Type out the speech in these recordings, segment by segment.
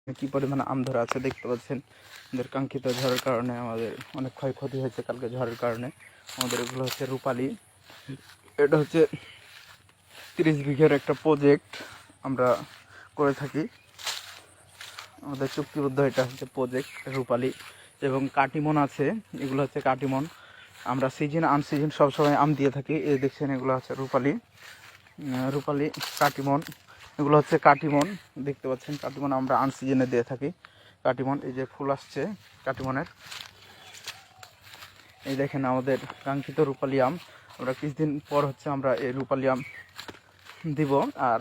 কি পরিমাণ আম ধরা আছে দেখতে পাচ্ছেন। আমাদের কাঙ্ক্ষিত ঝড়ের কারণে আমাদের অনেক ক্ষয়ক্ষতি হয়েছে কালকে ঝড়ের কারণে। আমাদের এগুলো হচ্ছে রূপালি। এটা হচ্ছে 30 বিঘের একটা প্রজেক্ট আমরা করে থাকি। আমাদের চুক্তিবদ্ধ এটা হচ্ছে প্রজেক্ট রূপালি। এবং কাটিমন আছে, এগুলো হচ্ছে কাটিমন। আমরা সিজন আনসিজন সবসময় আম দিয়ে থাকি। এই দেখছেন এগুলো হচ্ছে রূপালি রূপালি কাটিমন। এগুলো হচ্ছে কাটিমন, দেখতে পাচ্ছেন কাটিমন আমরা আনসিজনে দিয়ে থাকি। কাটিমন এই যে ফুল আসছে কাটিমনের, এই দেখেন আমাদের কাঙ্ক্ষিত রূপালি আম। আমরা কিছুদিন পর হচ্ছে আমরা এই রূপালি আম দিব। আর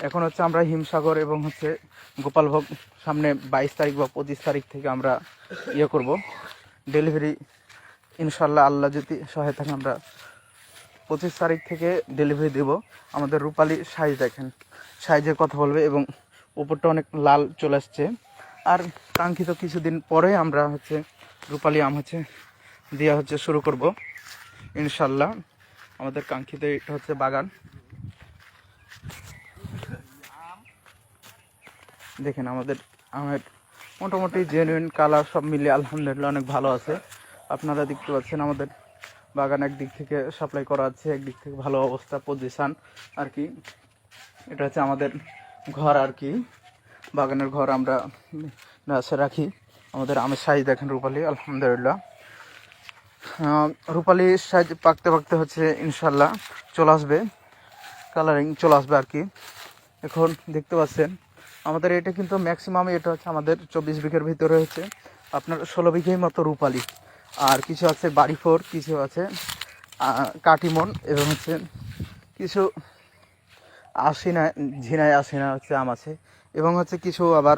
এখন হচ্ছে আমরা হিমসাগর এবং হচ্ছে গোপালভোগ সামনে 22 তারিখ বা 25 তারিখ থেকে আমরা করব ডেলিভারি। ইনশাল্লাহ আল্লাহ যদি সহায় থাকে আমরা 25 তারিখ থেকে ডেলিভারি দেব। আমাদের রূপালি সাইজ দেখেন, সাইজের কথা বলবে এবং উপরটা অনেক লাল চলে আসছে। আর কাঙ্ক্ষিত কিছুদিন পরে আমরা হচ্ছে রূপালি আম হচ্ছে দেওয়া হচ্ছে শুরু করব ইনশাল্লাহ। আমাদের কাঙ্ক্ষিত এটা হচ্ছে বাগান, দেখেন আমাদের আমের মোটামুটি জেনুইন কালার সব মিলিয়ে আলহামদুলিল্লাহ অনেক ভালো আছে। আপনারা দেখতে পাচ্ছেন আমাদের বাগান একদিক থেকে সাপ্লাই করা আছে, একদিক থেকে ভালো অবস্থা পজিশান আর কি। এটা হচ্ছে আমাদের ঘর আর কি, বাগানের ঘর আমরা রাখি। আমাদের আমের সাইজ দেখেন রূপালি আলহামদুলিল্লাহ। রূপালি সাইজ পাকতে পাকতে হচ্ছে ইনশাল্লাহ চলে আসবে, কালারিং চলে আসবে আর কি। এখন দেখতে পাচ্ছেন আমাদের এটা কিন্তু ম্যাক্সিমাম এটা হচ্ছে আমাদের 24 বিঘের ভিতরে হচ্ছে আপনার 16 বিঘের মতো রূপালি। আর কিছু আছে বাড়িফোর, কিছু আছে কাটিমন এবং হচ্ছে কিছু আশিনা ঝিনাই আশিনা হচ্ছে আম আছে এবং হচ্ছে কিছু আবার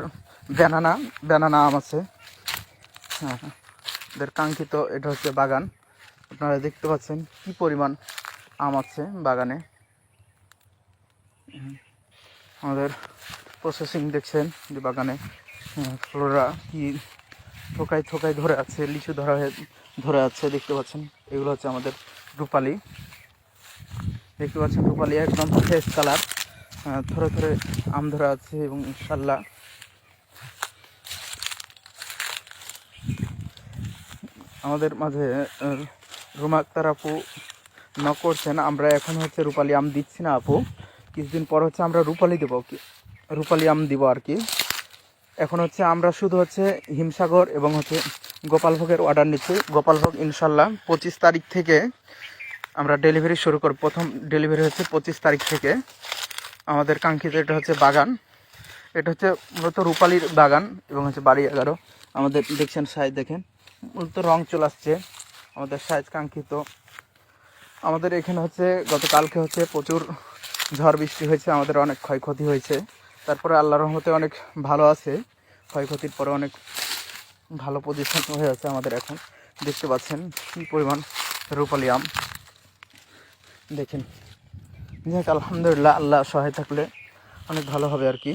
ব্যানানা আম আছে। হ্যাঁ, এদের কাঙ্ক্ষিত এটা হচ্ছে বাগান। আপনারা দেখতে পাচ্ছেন কি পরিমাণ আম আছে বাগানে। আমাদের প্রসেসিং দেখছেন যে বাগানে ফ্লোরা কি থোকায় থোকায় ধরে আছে, লিচু ধরে আছে দেখতে পাচ্ছেন। এগুলো হচ্ছে আমাদের রূপালি, দেখতে পাচ্ছেন রূপালি একদম ফ্রেশ কালার, থরে থরে আম ধরে আছে। এবং ইনশাল্লাহ আমাদের মাঝে রুমা আক্তার আপু নক করছেন, আমরা এখন হচ্ছে রূপালি আম দিচ্ছি না আপু, কিছুদিন পর হচ্ছে আমরা রূপালি দেবো, রূপালি আম দিব আর কি। এখন হচ্ছে আমরা শুধু হচ্ছে হিমসাগর এবং হচ্ছে গোপালভোগের অর্ডার নিচ্ছি। গোপালভোগ ইনশাল্লাহ 25 তারিখ থেকে আমরা ডেলিভারি শুরু করব। প্রথম ডেলিভারি হচ্ছে 25 তারিখ থেকে। আমাদের কাঙ্ক্ষিত এটা হচ্ছে বাগান, এটা হচ্ছে মূলত রূপালির বাগান এবং হচ্ছে বাড়ি 11। আমাদের দেখছেন সাইজ দেখেন, মূলত রং চলে আসছে আমাদের সাইজ কাঙ্ক্ষিত। আমাদের এখানে হচ্ছে গতকালকে হচ্ছে প্রচুর ঝড় বৃষ্টি হয়েছে, আমাদের অনেক ক্ষয়ক্ষতি হয়েছে। তারপরে আল্লাহর রহমতে অনেক ভালো আছে, ক্ষয়ক্ষতির পরে অনেক ভালো পজিশন হয়ে আছে আমাদের। এখন দেখতে পাচ্ছেন কী পরিমাণ রূপালি আম, দেখেন। যাক আলহামদুলিল্লাহ, আল্লাহ সহায় থাকলে অনেক ভালো হবে আর কি।